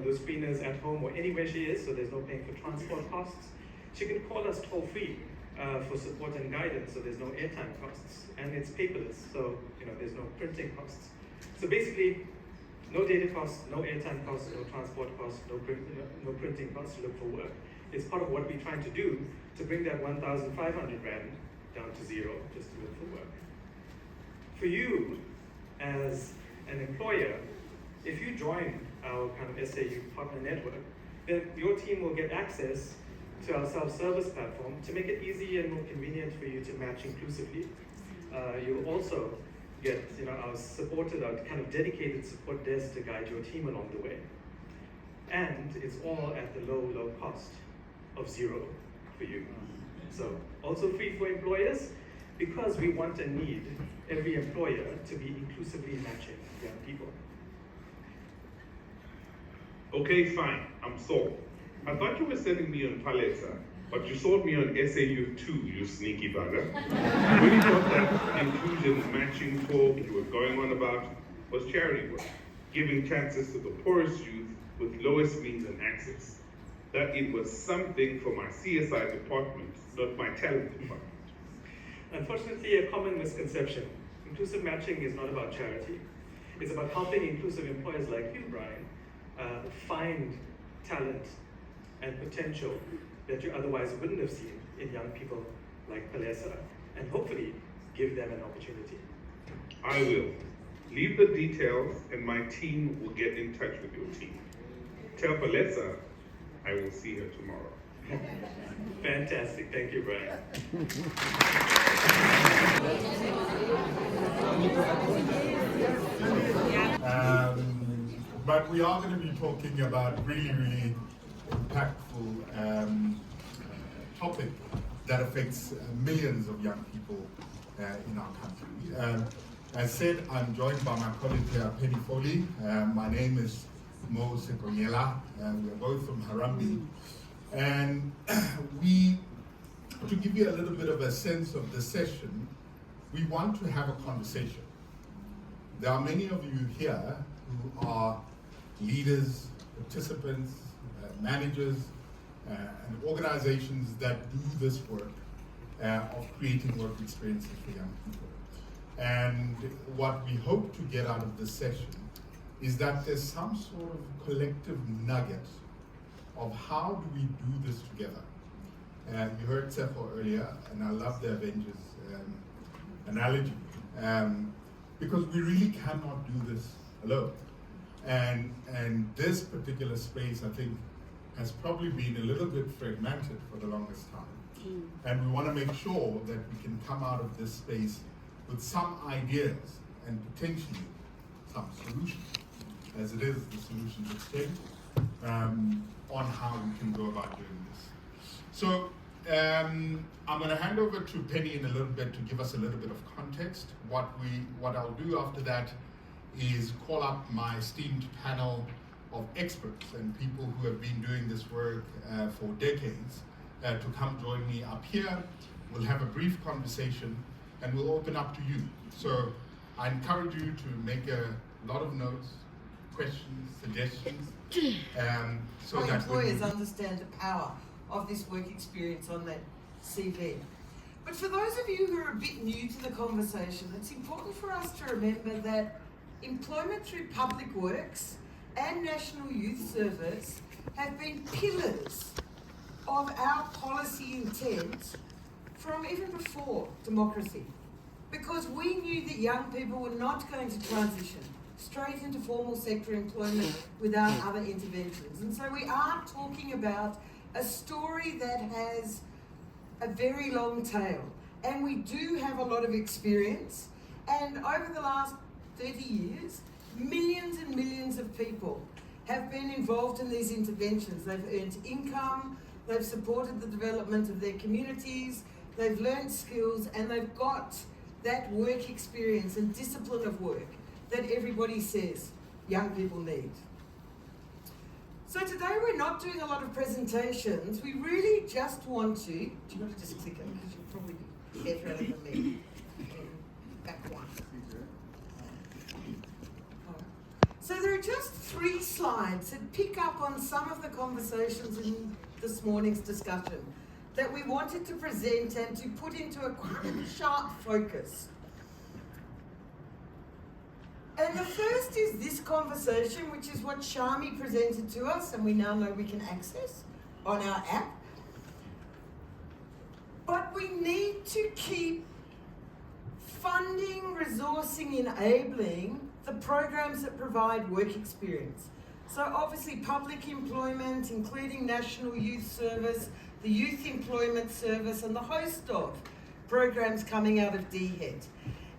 those screeners at home or anywhere she is, so there's no paying for transport costs. She can call us toll-free for support and guidance, so there's no airtime costs. And it's paperless, so there's no printing costs. So basically, no data costs, no airtime costs, no transport costs, no printing costs to look for work. It's part of what we're trying to do to bring that 1,500 Rand down to zero just to look for work. For you, as an employer, if you join our kind of SAU partner network, then your team will get access to our self-service platform to make it easy and more convenient for you to match inclusively. You'll also get our kind of dedicated support desk to guide your team along the way. And it's all at the low cost of zero for you. So also free for employers, because we want and need every employer to be inclusively matching young people. Okay, fine, I'm sold. I thought you were sending me on Palesa, but you sold me on SAU too, you sneaky bugger. I really thought that inclusion matching talk you were going on about was charity work, giving chances to the poorest youth with lowest means and access. That it was something for my CSI department, not my talent department. Unfortunately, a common misconception. Inclusive matching is not about charity. It's about helping inclusive employers like you, Brian, find talent and potential that you otherwise wouldn't have seen in young people like Palesa, and hopefully give them an opportunity. I will. Leave the details and my team will get in touch with your team. Tell Palesa I will see her tomorrow. Fantastic, thank you, Brian. But we are going to be talking about really impactful topic that affects millions of young people in our country. As said, I'm joined by my colleague here, Penny Foley. My name is Mo Sekonyela. We're both from Harambee. And to give you a little bit of a sense of the session, we want to have a conversation. There are many of you here who are leaders, participants, managers, and organizations that do this work of creating work experiences for young people. And what we hope to get out of this session is that there's some sort of collective nugget of how do we do this together. You heard Tsefo earlier, and I love the Avengers analogy, because we really cannot do this alone. And this particular space, I think, has probably been a little bit fragmented for the longest time. And we want to make sure that we can come out of this space with some ideas and potentially some solutions, as it is the solutions exchange, on how we can go about doing this. So I'm going to hand over to Penny in a little bit to give us a little bit of context. What I'll do after that is call up my esteemed panel of experts and people who have been doing this work for decades to come join me up here. We'll have a brief conversation and we'll open up to you. So I encourage you to make a lot of notes, questions, suggestions, so that employers understand the power of this work experience on that CV. But for those of you who are a bit new to the conversation, it's important for us to remember that employment through public works and National Youth Service have been pillars of our policy intent from even before democracy. Because we knew that young people were not going to transition straight into formal sector employment without other interventions. And so we are talking about a story that has a very long tail. And we do have a lot of experience. And over the last 30 years, millions and millions of people have been involved in these interventions. They've earned income, they've supported the development of their communities, they've learned skills, and they've got that work experience and discipline of work that everybody says young people need. So today we're not doing a lot of presentations. We really just want to, do you want to just click it? Because you'll probably be better at it than me. Back one. So there are just 3 slides that pick up on some of the conversations in this morning's discussion that we wanted to present and to put into a quite sharp focus. And the first is this conversation, which is what Shami presented to us, and we now know we can access on our app. But we need to keep funding, resourcing, enabling the programs that provide work experience. So obviously public employment, including National Youth Service, the Youth Employment Service, and the host of programs coming out of DHET,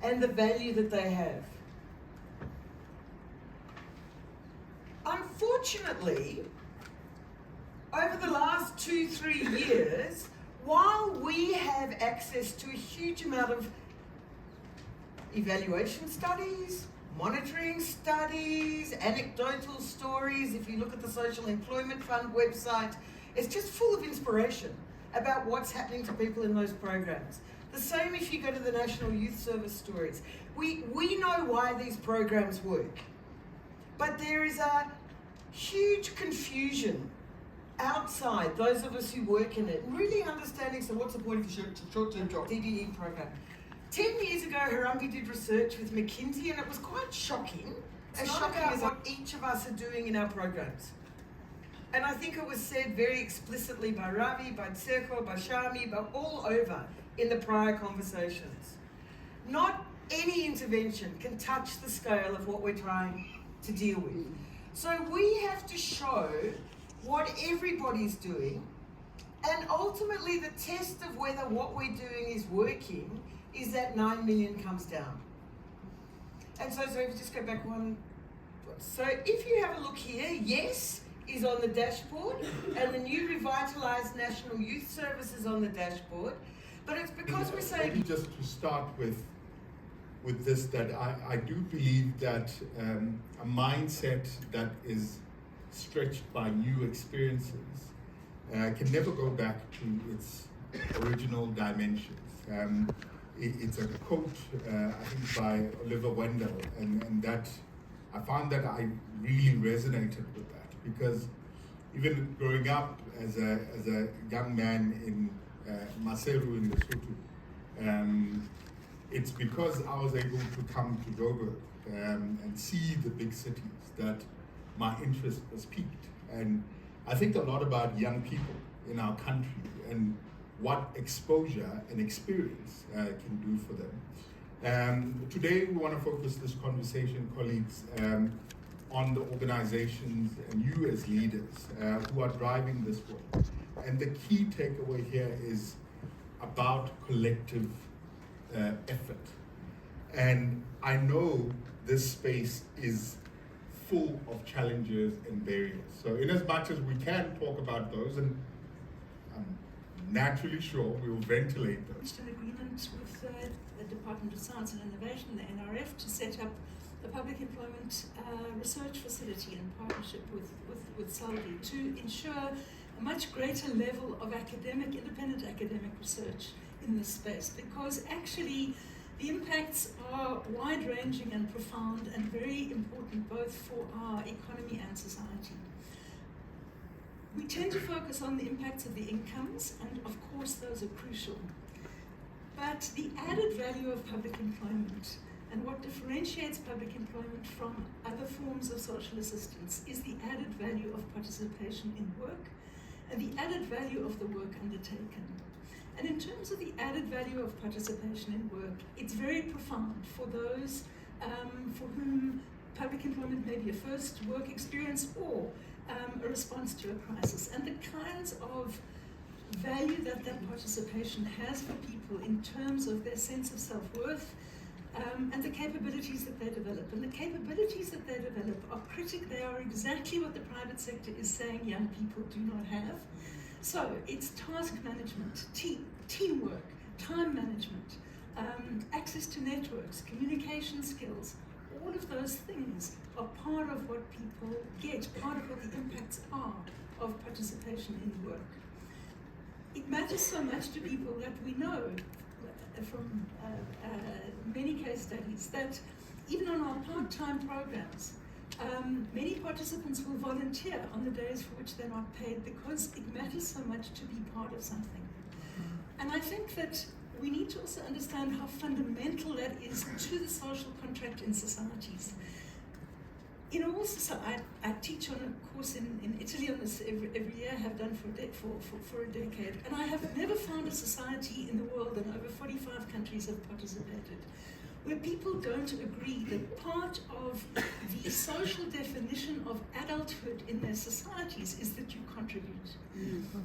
and the value that they have. Unfortunately, over the last 2-3 years, while we have access to a huge amount of evaluation studies, monitoring studies, anecdotal stories, if you look at the Social Employment Fund website, it's just full of inspiration about what's happening to people in those programs. The same if you go to the National Youth Service stories. We know why these programs work, but there is a huge confusion outside those of us who work in it, really understanding, so what's the point of the short-term job, DDE program. 10 years ago, Harambe did research with McKinsey, and it was quite shocking, as shocking as what each of us are doing in our programs. And I think it was said very explicitly by Ravi, by Tseko, by Shami, but all over in the prior conversations. Not any intervention can touch the scale of what we're trying to deal with. So we have to show what everybody's doing, and ultimately the test of whether what we're doing is working is that 9 million comes down. And so if you just go back one. So if you have a look here, yes is on the dashboard, and the new revitalised National Youth Service is on the dashboard, but it's because we're saying... Maybe just to start with this, that I do believe that a mindset that is stretched by new experiences can never go back to its original dimensions. It's a quote, I think, by Oliver Wendell, and that I found that I really resonated with that, because even growing up as a young man in Maseru in Lesotho, it's because I was able to come to Joburg and see the big cities that my interest was piqued. And I think a lot about young people in our country and what exposure and experience can do for them. Today we want to focus this conversation, colleagues, on the organizations and you as leaders who are driving this work. And the key takeaway here is about collective effort. And I know this space is full of challenges and barriers. So in as much as we can talk about those, and I'm naturally sure we will ventilate those. Reached an agreement with the Department of Science and Innovation, the NRF, to set up a public employment research facility in partnership with Saudi to ensure a much greater level of independent academic research in this space, because actually the impacts are wide-ranging and profound and very important both for our economy and society. We tend to focus on the impacts of the incomes, and of course those are crucial. But the added value of public employment and what differentiates public employment from other forms of social assistance is the added value of participation in work and the added value of the work undertaken. And in terms of the added value of participation in work, it's very profound for those for whom public employment may be a first work experience or a response to a crisis. And the kinds of value that participation has for people in terms of their sense of self-worth and the capabilities that they develop. And the capabilities that they develop are they are exactly what the private sector is saying young people do not have. So it's task management, teamwork, time management, access to networks, communication skills. All of those things are part of what people get, part of what the impacts are of participation in work. It matters so much to people that we know from many case studies that even on our part-time programs, many participants will volunteer on the days for which they're not paid because it matters so much to be part of something. And I think that we need to also understand how fundamental that is to the social contract in societies. In all society, I teach on a course in Italy on this every year, have done for a decade, and I have never found a society in the world, and over 45 countries have participated, where people don't agree that part of the social definition of adulthood in their societies is that you contribute.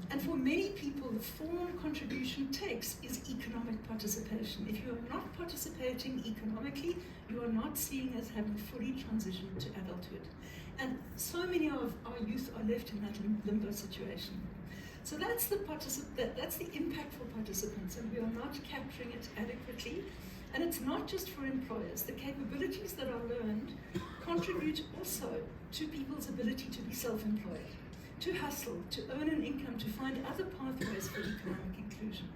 And for many people, the form contribution takes is economic participation. If you are not participating economically, you are not seen as having fully transitioned to adulthood. And so many of our youth are left in that limbo situation. So that's the impact for participants, and we are not capturing it adequately. And it's not just for employers. The capabilities that are learned contribute also to people's ability to be self-employed, to hustle, to earn an income, to find other pathways for economic inclusion.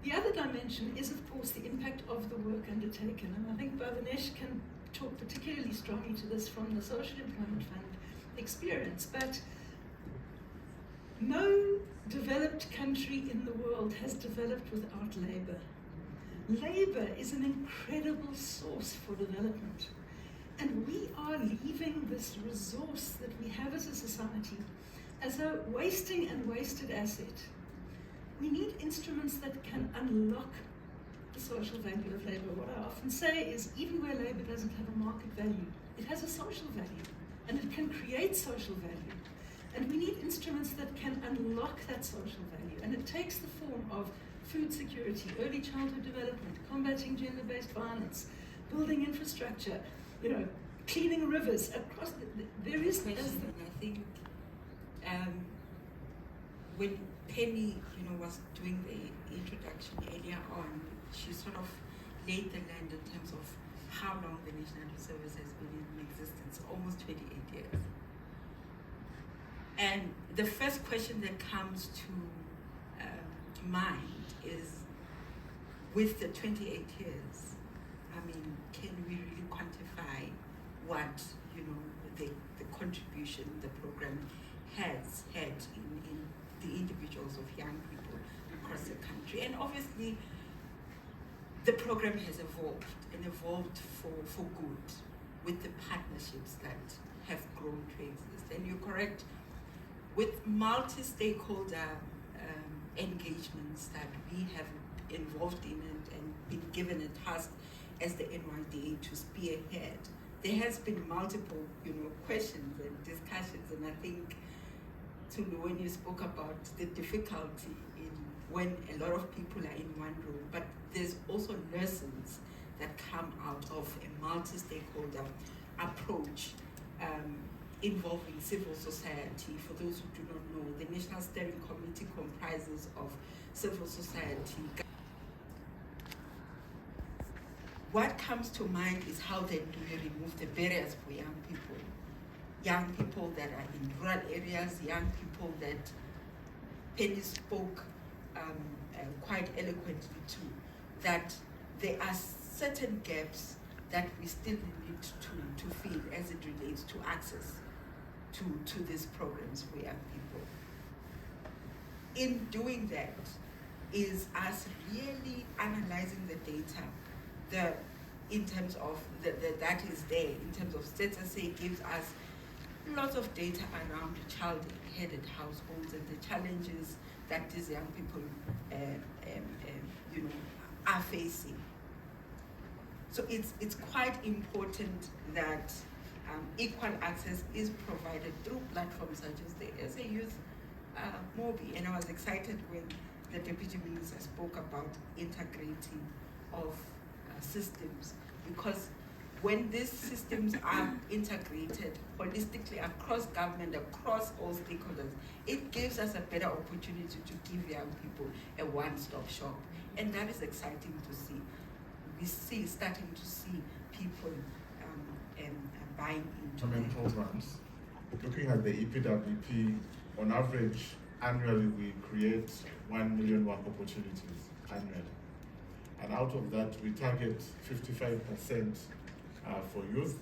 The other dimension is, of course, the impact of the work undertaken. And I think Bhavanesh can talk particularly strongly to this from the Social Employment Fund experience. But no developed country in the world has developed without labor. Labor is an incredible source for development. And we are leaving this resource that we have as a society as a wasting and wasted asset. We need instruments that can unlock the social value of labor. What I often say is, even where labor doesn't have a market value, it has a social value, and it can create social value. And we need instruments that can unlock that social value. And it takes the form of food security, early childhood development, combating gender-based violence, building infrastructure, cleaning rivers across. There is question. I think when Penny, was doing the introduction earlier on, she sort of laid the land in terms of how long the National Youth Service has been in existence, almost 28 years. And the first question that comes to mind is, with the 28 years, can we really quantify what, the contribution the program has had in the individuals of young people across the country? And obviously, the program has evolved for good, with the partnerships that have grown to exist. And you're correct, with multi-stakeholder engagements that we have involved in and been given a task as the NYDA to spearhead, there has been multiple, questions and discussions. And I think, Tulu, when you spoke about the difficulty in when a lot of people are in one room, but there's also lessons that come out of a multi-stakeholder approach involving civil society. For those who do not know, the National Steering Committee comprises of civil society. What comes to mind is how then do we remove the barriers for young people that are in rural areas, young people that Penny spoke quite eloquently to, that there are certain gaps that we still need to fill as it relates to access to these programs for young people. In doing that is us really analyzing the data, in terms of that is there, in terms of status, it gives us lots of data around child-headed households and the challenges that these young people are facing. So it's quite important that equal access is provided through platforms such as the SA Youth Mobi. And I was excited when the Deputy Minister spoke about integrating of systems, because when these systems are integrated holistically across government, across all stakeholders, it gives us a better opportunity to give young people a one-stop shop. And that is exciting to see. We starting to see people buying into programs. Looking at the EPWP, on average, annually we create 1 million work opportunities annually. And out of that, we target 55% for youth.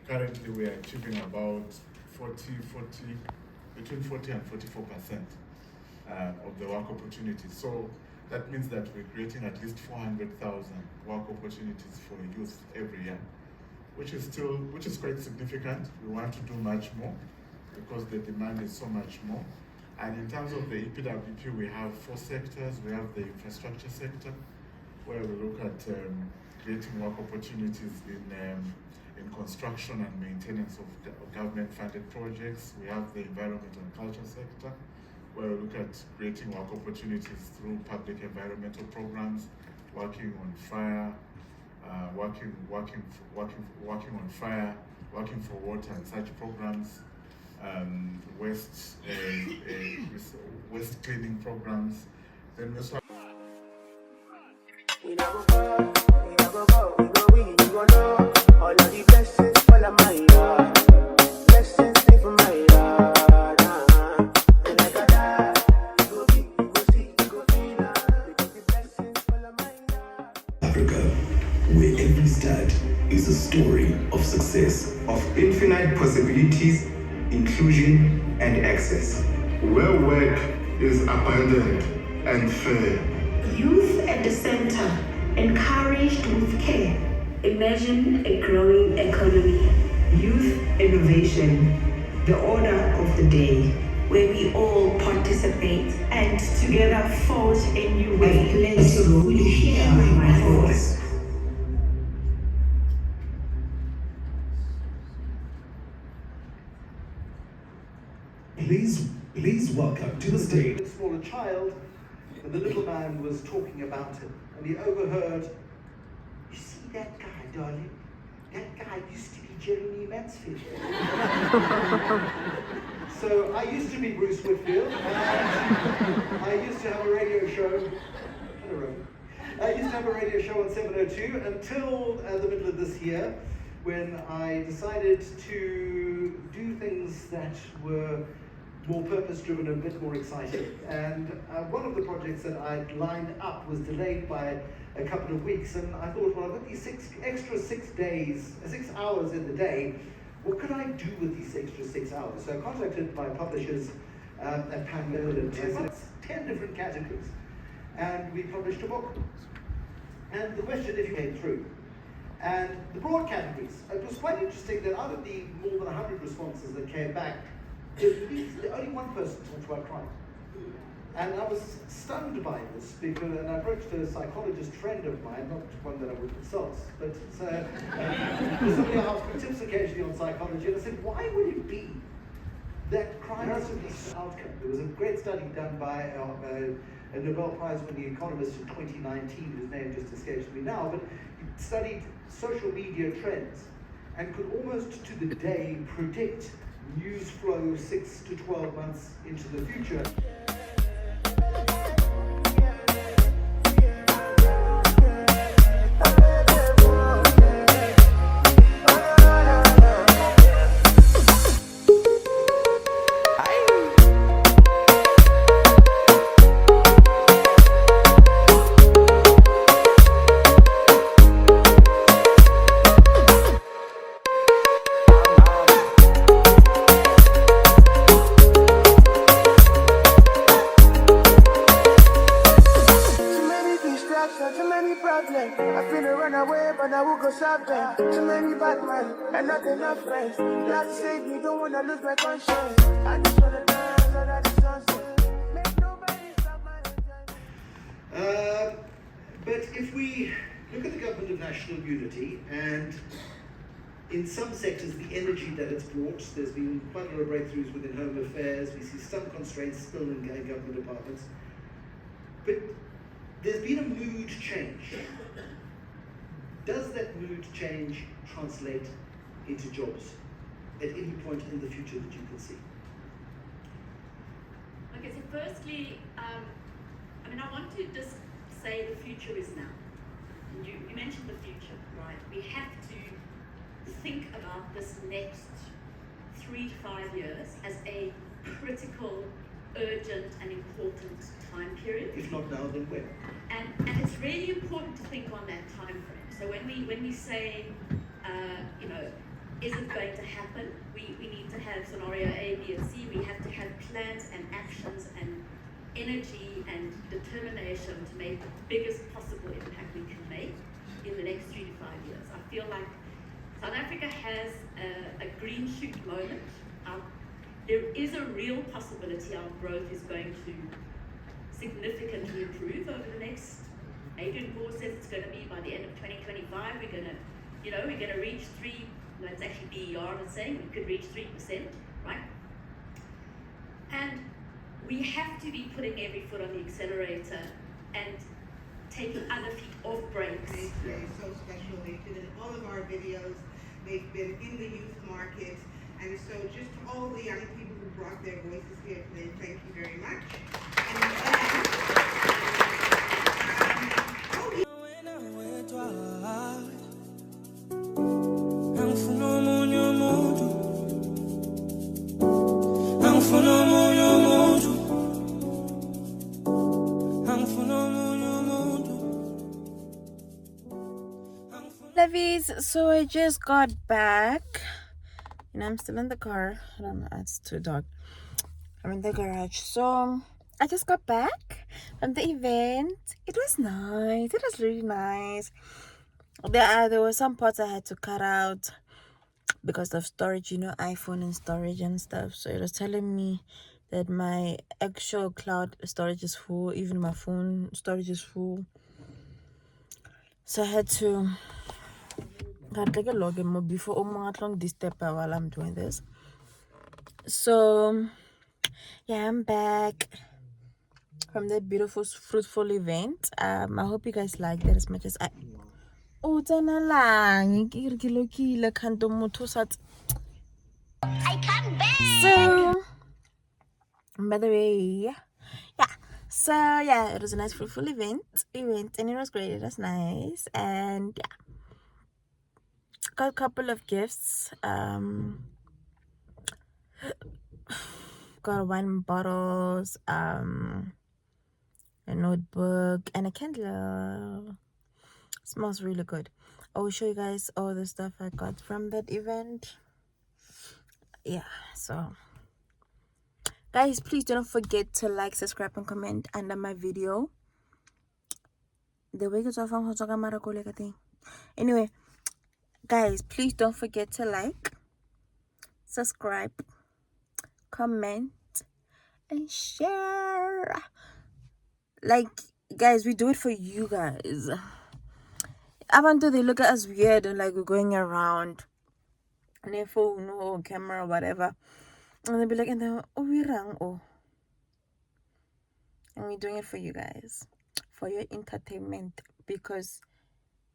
Currently, we are achieving about between 40 and 44% of the work opportunities. So that means that we're creating at least 400,000 work opportunities for youth every year, which is quite significant. We want to do much more because the demand is so much more. And in terms of the EPWP, we have 4 sectors. We have the infrastructure sector, where we look at creating work opportunities in construction and maintenance of government-funded projects. We have the environment and culture sector, where we look at creating work opportunities through public environmental programs, working on fire, working on fire, working for water and such programs, waste cleaning programs. Then we also We never go, we never go, we go win, we go know. All of the blessings fall on my yard. Blessings stay for my yard. And like I die, we go big, we go see, we go feel. Because the blessings fall on my yard. Africa, where every start is a story of success, of infinite possibilities, inclusion, and access. Where work is abundant and fair. Youth at the center, encouraged with care. Imagine a growing economy. Youth innovation, the order of the day, where we all participate and together forge a new way. A place to really hear my voice. Please welcome to the stage. A smaller child, and the little man was talking about him, and he overheard, "You see that guy, darling? That guy used to be Jeremy Mansfield." So I used to be Bruce Whitfield, and I used to have a radio show. I used to have a radio show on 702 until the middle of this year, when I decided to do things that were more purpose-driven and a bit more exciting. And one of the projects that I'd lined up was delayed by a couple of weeks, and I thought, well, I've got these 6 hours in the day. What could I do with these extra 6 hours? So I contacted my publishers at Pamela and 10 different categories, and we published a book. And the question, if you came through, and the broad categories, it was quite interesting that out of the more than 100 responses that came back, only one person talked about crime. And I was stunned by this, because, and I approached a psychologist friend of mine, not one that I would consult, but somebody asked for tips occasionally on psychology, and I said, why would it be that crime is a decent outcome? There was a great study done by a Nobel Prize-winning economist in 2019, whose name just escapes me now, but he studied social media trends and could almost to the day predict news flow 6 to 12 months into the future. Too many problems. I feel to run away, but I will go solve them. Too many bad men and not enough friends. Love save me, don't wanna lose my conscience. I just wanna dance under the sunset. Make nobody stop my enjoyment. But if we look at the government of national unity, and in some sectors the energy that it's brought, there's been quite a lot of breakthroughs within home affairs, we see some constraints still in government departments, but there's been a mood change. Does that mood change translate into jobs at any point in the future that you can see? Okay, so firstly, I want to just say the future is now. You mentioned the future, right? We have to think about this next 3 to 5 years as a critical, urgent and important time period. If not now, then when? And it's really important to think on that time frame. So when we say, is it going to happen? We need to have scenario A, B, and C. We have to have plans and actions and energy and determination to make the biggest possible impact we can make in the next 3 to 5 years. I feel like South Africa has a green shoot moment. There is a real possibility our growth is going to significantly improve over the next. Adrian Gore says it's going to be by the end of 2025. We're going to reach 3. No, it's actually BER that's saying we could reach 3%, right? And we have to be putting every foot on the accelerator and taking other feet off brakes. Today is so special. They've been in all of our videos. They've been in the youth market. And so just to all the young people who brought their voices here today, thank you very much. Lovies, so I just got back and I'm still in the car. I don't know, it's too dark. I'm in the garage. So I just got back from the event. It was nice. It was really nice. There were some parts I had to cut out because of storage, iPhone and storage and stuff. So it was telling me that my actual cloud storage is full, even my phone storage is full. So I had to take a login before this step while I'm doing this. So yeah, I'm back from that beautiful fruitful event. I hope you guys liked it as much as I. I come back. So by the way, it was a nice fruitful event and it was great. It was nice, and got a couple of gifts. Got wine bottles, a notebook, and a candle. Smells really good. I will show you guys all the stuff I got from that event. Yeah, so guys, please don't forget to like, subscribe, and comment under my video. The way it's off, anyway, guys, please don't forget to like, subscribe, comment, and share. Like, guys, we do it for you guys. Abantu, they look at us weird and like we're going around on their phone or camera or whatever, and they'll be like, and then we rang, and we're doing it for you guys, for your entertainment, because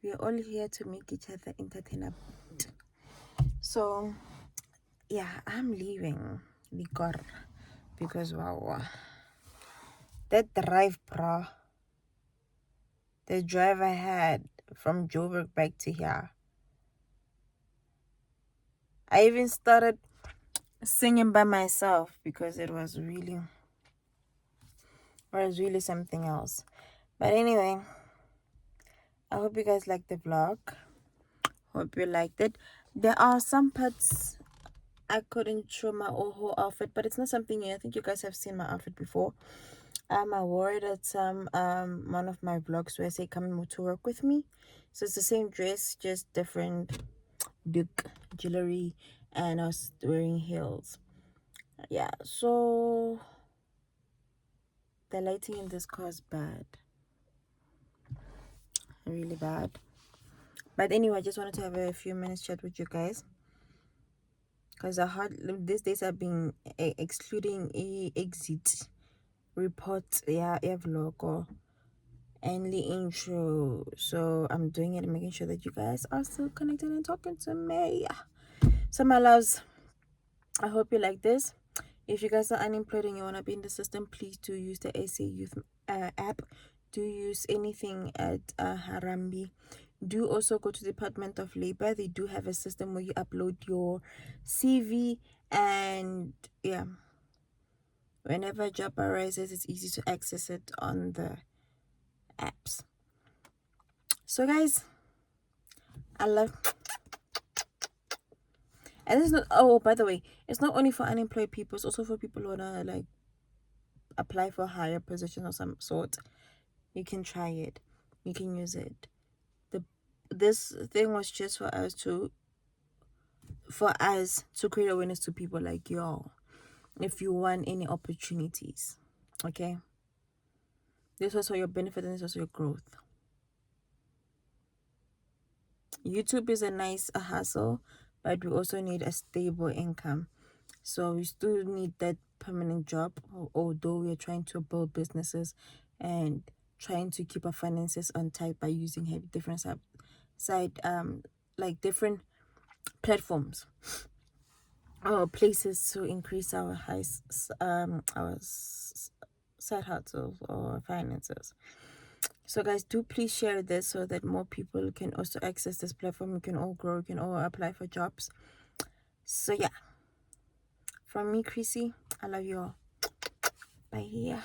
we're all here to make each other entertainable. So yeah, I'm leaving the car because wow, that drive, bro, the drive I had from Joburg back to here, I even started singing by myself because it was really something else. But anyway, I hope you guys liked the vlog. Hope you liked it. There are some parts I couldn't show my whole outfit, but it's not something new. I think you guys have seen my outfit before. I wore it at some one of my vlogs where I say come to work with me. So it's the same dress, just different Duke jewelry, and I was wearing heels. Yeah, so the lighting in this car is bad, really bad. But anyway, I just wanted to have a few minutes chat with you guys, because these days I've been excluding exit report, yeah, vlog or only intro. So I'm doing it and making sure that you guys are still connected and talking to me. So my loves, I hope you like this. If you guys are unemployed and you want to be in the system, please do use the SA Youth app. Do use anything at Harambe. Do also go to the Department of Labor. They do have a system where you upload your CV, and yeah, whenever a job arises, it's easy to access it on the apps. So guys, I love, and this is not, oh, by the way, it's not only for unemployed people, it's also for people who wanna like apply for higher positions of some sort. You can try it, you can use it. This thing was just for us to create awareness to people like y'all. If you want any opportunities, okay, this was for your benefit and this was your growth. YouTube is a nice hustle, but we also need a stable income. So we still need that permanent job, although we are trying to build businesses and trying to keep our finances on tight by using different like different platforms or places to increase our side hustles or finances. So guys, do please share this so that more people can also access this platform. We can all grow, we can all apply for jobs. So yeah, from me, Chrissy, I love you all. Bye.